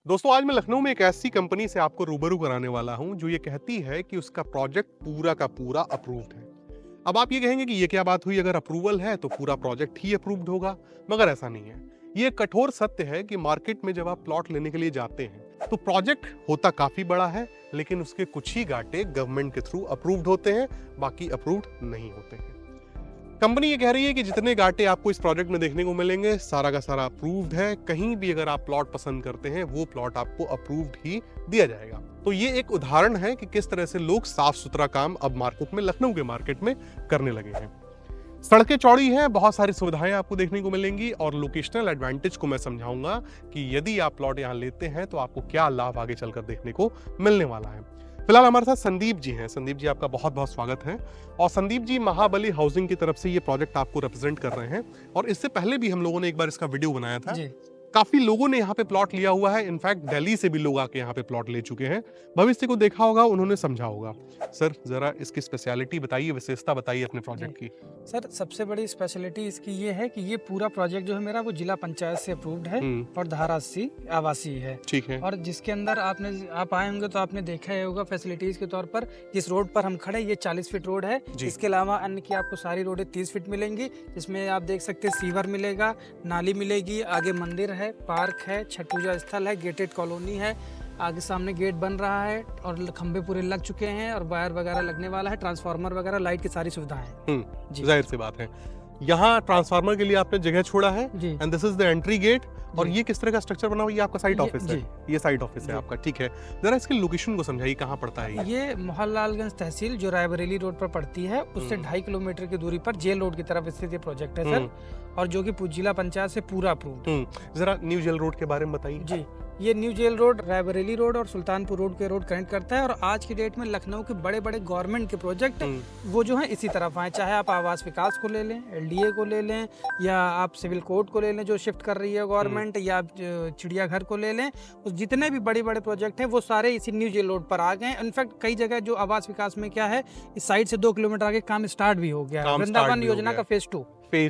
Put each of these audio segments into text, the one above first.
दोस्तों, आज मैं लखनऊ में एक ऐसी कंपनी से आपको रूबरू कराने वाला हूं जो ये कहती है कि उसका प्रोजेक्ट पूरा का पूरा अप्रूव्ड है। अब आप ये कहेंगे कि ये क्या बात हुई, अगर अप्रूवल है तो पूरा प्रोजेक्ट ही अप्रूव्ड होगा, मगर ऐसा नहीं है। ये एक कठोर सत्य है कि मार्केट में जब आप प्लॉट लेने के लिए जाते हैं तो प्रोजेक्ट होता काफी बड़ा है, लेकिन उसके कुछ ही गाटे गवर्नमेंट के थ्रू अप्रूव्ड होते हैं, बाकी अप्रूव्ड नहीं होते हैं। कंपनी ये कह रही है कि जितने गाटे आपको इस प्रोजेक्ट में देखने को मिलेंगे सारा का सारा अप्रूव्ड है। कहीं भी अगर आप प्लॉट पसंद करते हैं वो प्लॉट आपको अप्रूव्ड ही दिया जाएगा। तो ये एक उदाहरण है कि किस तरह से लोग साफ सुथरा काम अब मार्केट में, लखनऊ के मार्केट में करने लगे हैं। सड़कें चौड़ी हैं, बहुत सारी सुविधाएं आपको देखने को मिलेंगी और लोकेशनल एडवांटेज को मैं समझाऊंगा कि यदि आप प्लॉट यहाँ लेते हैं तो आपको क्या लाभ आगे चलकर देखने को मिलने वाला है। फिलहाल हमारे साथ संदीप जी हैं। संदीप जी, आपका बहुत बहुत स्वागत है। और संदीप जी महाबली हाउसिंग की तरफ से ये प्रोजेक्ट आपको रिप्रेजेंट कर रहे हैं और इससे पहले भी हम लोगों ने एक बार इसका वीडियो बनाया था जी। काफी लोगों ने यहाँ पे प्लॉट लिया हुआ है, इनफैक्ट दिल्ली से भी लोग आके यहाँ पे प्लॉट ले चुके हैं। भविष्य को देखा होगा, उन्होंने समझा होगा। सर, जरा इसकी स्पेशलिटी बताइए, विशेषता बताइए अपने प्रोजेक्ट की। सर, सबसे बड़ी स्पेशलिटी इसकी ये है कि ये पूरा प्रोजेक्ट जो है मेरा वो जिला पंचायत से अप्रूव्ड है और धारा 80 आवासीय है। ठीक है। और जिसके अंदर आप आए होंगे तो आपने देखा ही होगा फैसिलिटीज के तौर पर जिस रोड पर हम खड़े, ये 40 फीट रोड है। इसके अलावा अन्य की आपको सारी रोडें 30 फीट मिलेंगी, जिसमें आप देख सकते हैं सीवर मिलेगा, नाली मिलेगी, आगे मंदिर है, पार्क है, छठ पूजा स्थल है, गेटेड कॉलोनी है, आगे सामने गेट बन रहा है और खंबे पूरे लग चुके हैं और वायर वगैरह लगने वाला है, ट्रांसफार्मर वगैरह, लाइट की सारी सुविधाएं हैं। जाहिर सी बात है, यहाँ ट्रांसफार्मर के लिए आपने जगह छोड़ा है and this is the entry gate. और ये किस तरह का स्ट्रक्चर बना हुआ है? ये आपका साइट ऑफिस है? ये साइट ऑफिस है आपका, ठीक है। जरा इसकी लोकेशन को समझाइए, कहाँ पड़ता है ये मोहनलालगंज तहसील जो रायबरेली रोड पर पड़ती है, उससे 2.5 किलोमीटर की दूरी पर जेल रोड की तरफ स्थित ये प्रोजेक्ट है सर, और जो कि जिला पंचायत से पूरा अप्रूव्ड। जरा न्यू जेल रोड के बारे में बताइए जी। ये new jail road Raebareli road और सुल्तानपुर रोड के रोड कनेक्ट करता है और आज की डेट में लखनऊ के बड़े बड़े गवर्नमेंट के प्रोजेक्ट वो जो है इसी तरफ आए, चाहे आप आवास विकास को ले लें, एलडीए को ले लें, या आप सिविल कोड को ले लें जो शिफ्ट कर रही है गवर्नमेंट, या आप चिड़ियाघर को ले लें। उस जितने भी बड़े बड़े प्रोजेक्ट हैं वो सारे इसी न्यू जेल रोड पर आ गए। इनफैक्ट कई जगह जो आवास विकास में क्या है, इस साइड से 2 किलोमीटर आगे काम स्टार्ट भी हो गया है, वृंदावन योजना का फेज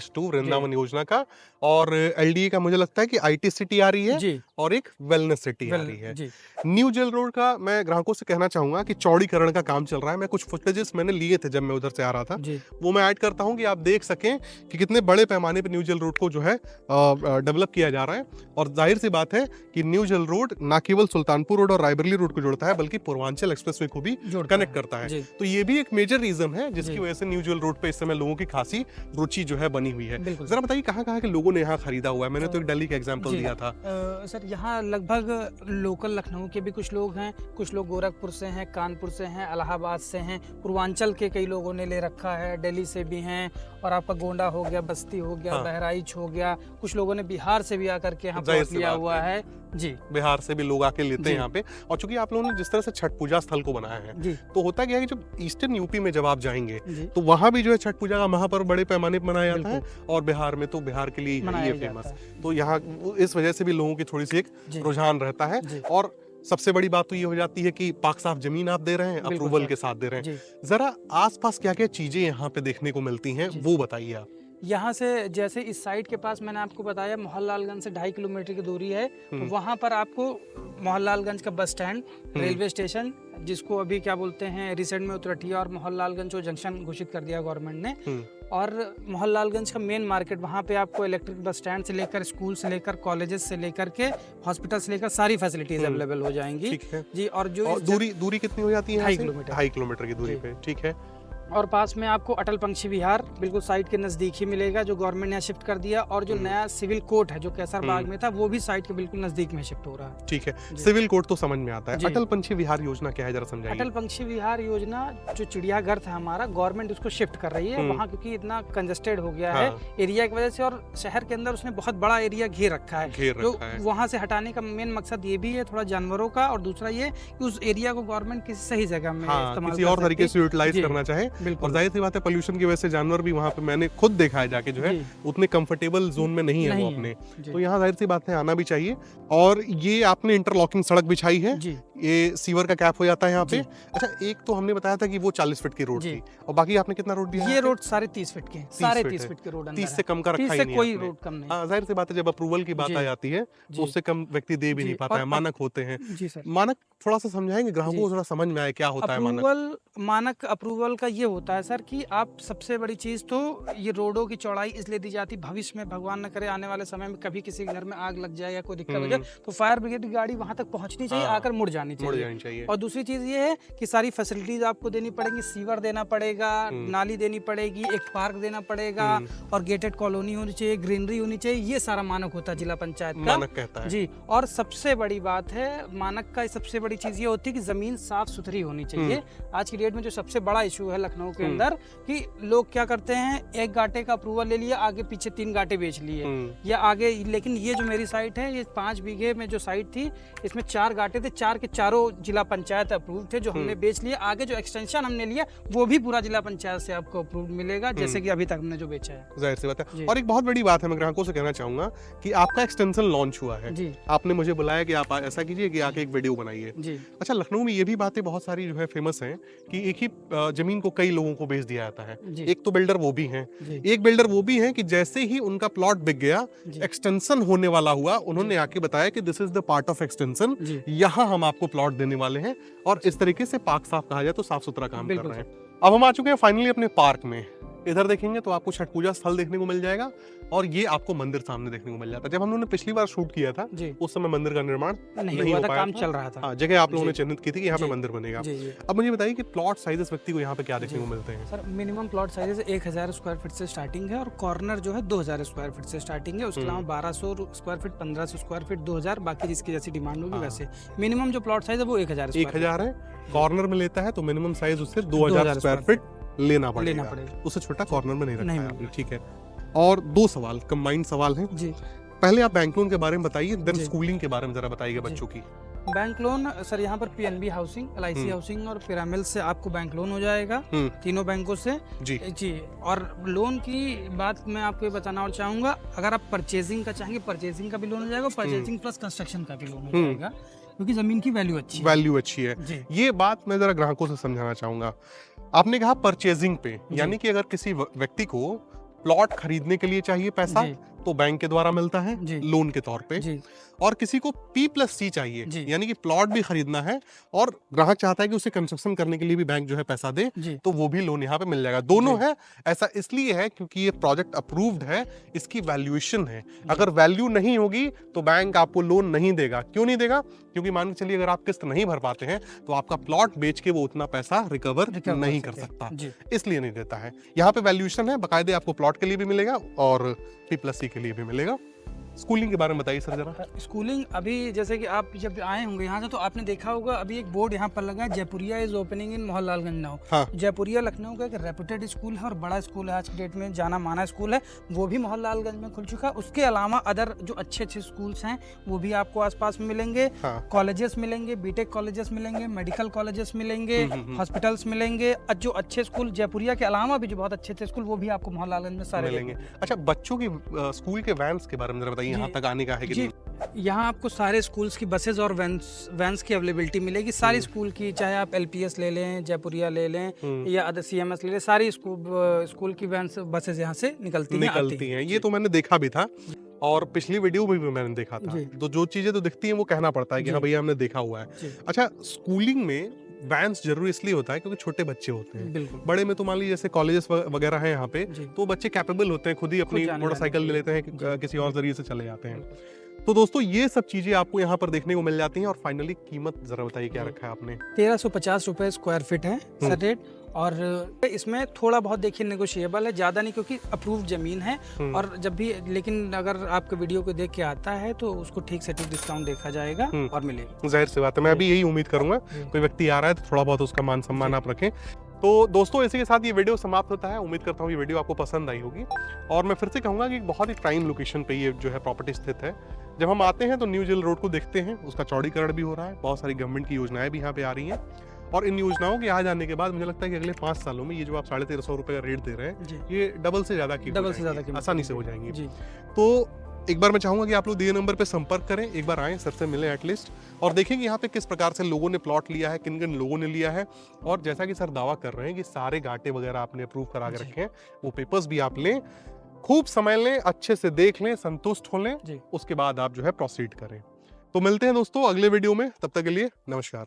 2 वृंदावन योजना का। और एलडीए का मुझे लगता है कि आईटी सिटी आ रही है जी। और एक वेलनेस सिटी आ रही है जी। न्यू जेल रोड का मैं ग्राहकों से कहना चाहूंगा कि चौड़ीकरण का काम चल रहा है। मैं कुछ फुटेजेस मैंने लिए थे जब मैं उधर से आ रहा था, वो मैं ऐड करता हूं कि आप देख सकें कि कितने बड़े पैमाने पर न्यू जेल रोड को जो है डेवलप किया जा रहा है। और जाहिर सी बात है कि न्यू जेल रोड न केवल सुल्तानपुर रोड और रायबरेली रोड को जोड़ता है, बल्कि पूर्वांचल एक्सप्रेसवे को भी कनेक्ट करता है। तो ये भी एक मेजर रीजन है जिसकी वजह से न्यू जेल रोड पे इस समय लोगों की खासी रुचि जो है बनी हुई है। जरा बताइए कहाँ के लोगों ने यहाँ खरीदा हुआ है? मैंने तो एक दिल्ली का एग्जांपल दिया था। सर, यहाँ लगभग लोकल लखनऊ के भी कुछ लोग हैं, कुछ लोग गोरखपुर से हैं, कानपुर से हैं, इलाहाबाद से हैं, पूर्वांचल के कई लोगों ने ले रखा है, दिल्ली से भी हैं, और आपका गोंडा हो गया, बस्ती हो गया, बहराइच हो गया, कुछ लोगों ने बिहार से भी आकर के यहाँ प्लॉट लिया हुआ है जी। बिहार से भी लोग आके लेते हैं यहाँ पे। और चूंकि आप लोगों ने जिस तरह से छठ पूजा स्थल को बनाया है, तो होता क्या है कि जब ईस्टर्न यूपी में जब आप जाएंगे तो वहां भी जो है छठ पूजा का महापर्व बड़े पैमाने पर मनाया जाता है, और बिहार में तो बिहार के लिए ये फेमस। तो यहाँ इस वजह से भी लोगों की थोड़ी सी एक रुझान रहता है। और सबसे बड़ी बात तो ये हो जाती है कि पाक साफ जमीन आप दे रहे हैं, अप्रूवल के साथ दे रहे हैं। जरा आसपास क्या क्या चीजें यहाँ पे देखने को मिलती हैं वो बताइए आप। यहाँ से जैसे इस साइड के पास मैंने आपको बताया मोहनलालगंज से 2.5 किलोमीटर की दूरी है, तो वहाँ पर आपको मोहनलालगंज का बस स्टैंड, रेलवे स्टेशन, जिसको अभी क्या बोलते हैं रिसेंट में उतरठिया और मोहनलालगंज को जंक्शन घोषित कर दिया गवर्नमेंट ने, और मोहनलालगंज का मेन मार्केट, वहाँ पे आपको इलेक्ट्रिक बस स्टैंड से लेकर स्कूल से लेकर कॉलेजेस से लेकर के हॉस्पिटल से लेकर सारी फैसिलिटीज अवेलेबल हो जाएंगी जी। और जो दूरी कितनी हो जाती है? 2.5 किलोमीटर की दूरी पे, ठीक है। और पास में आपको अटल पंछी विहार बिल्कुल साइट के नजदीक ही मिलेगा, जो गवर्नमेंट ने शिफ्ट कर दिया, और जो नया सिविल कोर्ट है जो कैसर बाग में था वो भी साइट के बिल्कुल नजदीक में शिफ्ट हो रहा है। ठीक है, सिविल कोर्ट तो समझ में आता है। अटल पंछी विहार योजना क्या है, जरा समझाइए। अटल पंछी विहार योजना जो चिड़ियाघर था हमारा, गवर्नमेंट उसको शिफ्ट कर रही है वहाँ, क्योंकि इतना कंजेस्टेड हो गया है एरिया की वजह से, और शहर के अंदर उसने बहुत बड़ा एरिया घेर रखा है। तो वहाँ से हटाने का मेन मकसद ये भी है थोड़ा जानवरों का, और दूसरा ये कि उस एरिया को गवर्नमेंट किसी सही जगह में इस्तेमाल किसी और तरीके से यूटिलाइज करना चाहे। और जाहिर सी बात है पोल्यूशन की वजह से जानवर भी वहाँ पे मैंने खुद देखा है जाके जो है उतने कंफर्टेबल जोन में नहीं है वो अपने। तो यहाँ जाहिर सी बात है आना भी चाहिए। और ये आपने इंटरलॉकिंग सड़क बिछाई है, ये सीवर का कैप हो जाता है यहाँ पे। जी। अच्छा, एक तो हमने बताया था कि वो 40 फीट की रोड जी। थी, और बाकी आपने कितना रोड दिया? ये रोड साढ़े 30 फीट के, साढ़े 30 30 फीट के रोड अंदर 30 है। से कम का रखा 30 ही से नहीं कोई आपने। रोड कम नहीं। हाँ, जाहिर सी बात है, जब अप्रूवल की बात जी। आ जाती है तो जी। उससे कम व्यक्ति दे भी जी, नहीं पाता और है, मानक होते हैं। जी सर। मानक थोड़ा सा समझाएंगे ग्राहकों जी। को, थोड़ा समझ में आए क्या होता है मानक? मानक अप्रूवल का ये होता है सर कि आप सबसे बड़ी चीज़ तो ये रोडों की चौड़ाई इसलिए दी जाती है, भविष्य में भगवान न करे आने वाले समय में कभी किसी के घर में आग लग जाए या कोई दिक्कत हो जाए तो फायर ब्रिगेड की गाड़ी वहां तक पहुंचनी चाहिए, हाँ, आकर मुड़ जानी मुड़ चाहिए। जानी चाहिए। और दूसरी चीज़ ये है कि सारी फैसिलिटीज आपको देनी पड़ेगी, सीवर देना पड़ेगा, नाली देनी पड़ेगी, एक पार्क देना पड़ेगा, और गेटेड कॉलोनी होनी चाहिए, ग्रीनरी होनी चाहिए। ये सारा मानक होता है जिला पंचायत का, मानक कहता है जी। और सबसे बड़ी बात है मानक का, सबसे बड़ी चीज़ ये होती है कि जमीन साफ सुथरी होनी चाहिए। आज की डेट में जो सबसे बड़ा इशू है लखनऊ के अंदर कि लोग क्या करते हैं, एक गाटे का अप्रूवल ले लिया, आगे पीछे 3 गाटे बेच लिए या आगे, लेकिन ये जो मेरी साइट है, ये 5 बीघे में जो साइट थी इसमें 4 गाटे थे, 4 के चारों जिला पंचायत अप्रूव थे, जो हमने बेच लिए। आगे जो एक्सटेंशन हमने लिया वो भी पूरा जिला पंचायत से आपको अप्रूव मिलेगा, जैसे कि अभी तक हमने जो बेचा है। जाहिर सी बात है। और एक बहुत बड़ी बात है, मैं ग्राहकों से कहना चाहूंगा कि आपका एक्सटेंशन लॉन्च हुआ है जी। आपने मुझे बुलाया कि आप ऐसा कीजिए कि आके एक वीडियो बनाइए जी। अच्छा, लखनऊ में ये भी बातें बहुत सारी जो है फेमस हैं कि एक ही जमीन को कई लोगों को बेच दिया जाता है। एक तो बिल्डर वो भी हैं, एक बिल्डर वो भी हैं कि जैसे ही उनका प्लॉट बिक गया, एक्सटेंशन होने वाला हुआ, उन्होंने आके बताया कि this is the part of extension, यहाँ हम आपको प्लॉट देने वाले हैं, और इस तरीके से पाक साफ कहा जाए तो साफ सुथरा काम कर रहे हैं। अब हम आ चुके हैं फाइनली अपने पार्क में। इधर देखेंगे तो आपको छठ पूजा स्थल देखने को मिल जाएगा, और ये आपको मंदिर सामने देखने को मिल जाता है। जब हम लोगों ने पिछली बार शूट किया था उस समय मंदिर का निर्माण नहीं हुआ हो था, पाया काम चल रहा था। हाँ, जगह आप लोगों ने चिन्हित की थी कि यहाँ पे मंदिर बनेगा। अब मुझे बताइए कि प्लॉट साइजेस व्यक्ति को यहाँ पे क्या देखने को मिलते हैं? Sir minimum plot sizes 1000 square feet से स्टार्टिंग है, और कॉर्नर जो है 2000 स्क्वायर फीट से स्टार्टिंग है। उसके अलावा 1200 स्क्वायर फीट, 1500 स्क्वायर फीट, 2000, बाकी जिसकी जैसी डिमांड होगी वैसे। मिनिमम जो प्लॉट साइज है वो 1000 है। कॉर्नर में लेता है तो मिनिमम साइज उससे 2000 स्क्वायर फीट लेना पड़ेगा। उससे छोटा कॉर्नर में नहीं रखा है आपने, ठीक है। और 2 सवाल कंबाइंड सवाल हैं जी। पहले आप बैंक लोन के बारे में बताइए, देन स्कूलिंग के बारे में जरा बताइए बच्चों की। बैंक लोन सर यहाँ पर पीएनबी हाउसिंग, LIC हाउसिंग और पिरामिल से आपको बैंक लोन हो जाएगा, तीनों बैंकों से जी। और लोन की बात मैं आपको बताना और चाहूंगा, अगर आप परचेजिंग का चाहेंगे, परचेजिंग का भी लोन हो जाएगा, परचेजिंग प्लस कंस्ट्रक्शन का भी लोन हो जाएगा, क्योंकि जमीन की वैल्यू अच्छी है। ये बात मैं जरा ग्राहकों से समझाना चाहूंगा। आपने कहा परचेजिंग पे, यानी कि अगर किसी व्यक्ति को प्लॉट खरीदने के लिए चाहिए पैसा तो बैंक के द्वारा मिलता है लोन के तौर पे, और किसी को P+C चाहिए यानी कि प्लॉट भी खरीदना है और ग्राहक चाहता है कि उसे कंस्ट्रक्शन करने के लिए भी बैंक जो है पैसा दे, तो वो भी लोन यहाँ पे मिल जाएगा। दोनों है। ऐसा इसलिए है क्योंकि ये प्रोजेक्ट अप्रूव्ड है, इसकी वैल्यूएशन है। अगर वैल्यू नहीं होगी तो बैंक आपको लोन नहीं देगा। क्यों नहीं देगा? क्योंकि मान के चलिए अगर आप किस्त नहीं भर पाते हैं तो आपका प्लॉट बेच के वो उतना पैसा रिकवर नहीं कर सकता, इसलिए नहीं देता है। यहाँ पे वैल्यूएशन है, बाकायदे आपको प्लॉट के लिए भी मिलेगा और P+C के लिए भी मिलेगा। स्कूलिंग के बारे में बताइए सर जरा। स्कूलिंग अभी जैसे कि आप जब आए होंगे यहाँ से तो आपने देखा होगा, अभी एक बोर्ड यहाँ पर लगा है, Jaipuria is opening in Mohanlalganj now. हाँ। जयपुरिया लखनऊ का एक रेपुटेड स्कूल है और बड़ा स्कूल है, आज की डेट में जाना माना स्कूल है, वो भी मोहनलालगंज में खुल चुका है। उसके अलावा अदर जो अच्छे स्कूल्स हैं वो भी आपको आसपास में मिलेंगे। कॉलेजेस मिलेंगे, बीटेक कॉलेजेस मिलेंगे, मेडिकल कॉलेजेस मिलेंगे, हॉस्पिटल्स मिलेंगे। जो अच्छे स्कूल जयपुरिया के अलावा भी जो बहुत अच्छे स्कूल वो भी आपको मोहनलालगंज में सारे मिलेंगे। अच्छा, बच्चों की स्कूल के वैन्स के बारे में जरा बताइए, यहाँ तक आने का है कि नहीं? यहाँ आपको सारे स्कूल्स की बसेस और वैन्स की अवेलेबिलिटी मिलेगी, सारी स्कूल की, चाहे आप LPS ले लें, जयपुरिया ले लें या अदर CMS ले लें, सारी स्कूल की वैन्स बसेस यहाँ से निकलती हैं। ये तो मैंने देखा भी था और पिछली वीडियो में भी मैंने देखा था। तो जो चीजें तो दिखती हैं वो कहना पड़ता है कि हाँ भैया हमने देखा हुआ है। अच्छा, स्कूलिंग में वैन्स जरूरी इसलिए होता है क्योंकि छोटे बच्चे होते हैं। बड़े में तो मान लीजिए जैसे कॉलेजेस वगैरह हैं यहाँ पे, तो बच्चे कैपेबल होते हैं, खुद ही अपनी मोटरसाइकिल ले लेते हैं, किसी और जरिए से चले जाते हैं। तो दोस्तों ये सब चीजें आपको यहाँ पर देखने को मिल जाती हैं। और फाइनली कीमत जरा बताइए क्या रखा है आपने? 1350 रुपए स्क्वायर फीट है सर रेट, और इसमें थोड़ा बहुत देखिए नेगोशिएबल है, ज्यादा नहीं, क्योंकि अप्रूव्ड जमीन है। और जब भी, लेकिन अगर आपके वीडियो को देख के आता है तो उसको ठीक से ठीक डिस्काउंट देखा जाएगा और मिलेगा। जाहिर सी बात है, मैं अभी यही उम्मीद करूंगा कोई व्यक्ति आ रहा है तो थोड़ा बहुत उसका मान सम्मान आप रखें। तो दोस्तों इसी के साथ ये वीडियो समाप्त होता है। उम्मीद करता हूँ ये वीडियो आपको पसंद आई होगी, और मैं फिर से कहूँगा कि बहुत ही प्राइम लोकेशन पे ये जो है प्रॉपर्टी स्थित है। जब हम आते हैं तो न्यू जेल रोड को देखते हैं, उसका चौड़ीकरण भी हो रहा है, बहुत सारी गवर्नमेंट की योजनाएं भी यहाँ पे आ रही हैं, और इन योजनाओं के आ जाने के बाद मुझे लगता है कि अगले 5 सालों में ये जो आप 1350 रुपए का रेट दे रहे हैं, ये डबल से ज्यादा की आसानी से हो जाएंगी। तो एक बार मैं चाहूंगा कि आप लोग दिए नंबर पे संपर्क करें, एक बार आएं, सर से मिलें एटलीस्ट, और देखेंगे यहाँ पे किस प्रकार से लोगों ने प्लॉट लिया है, किन किन लोगों ने लिया है। और जैसा कि सर दावा कर रहे हैं कि सारे गाटे वगैरह आपने अप्रूव करा के जी। रखे हैं, वो पेपर्स भी आप लें, खूब समझ लें, अच्छे से देख लें, संतुष्ट हो लें, जी। उसके बाद आप जो है प्रोसीड करें। तो मिलते हैं दोस्तों अगले वीडियो में, तब तक के लिए नमस्कार।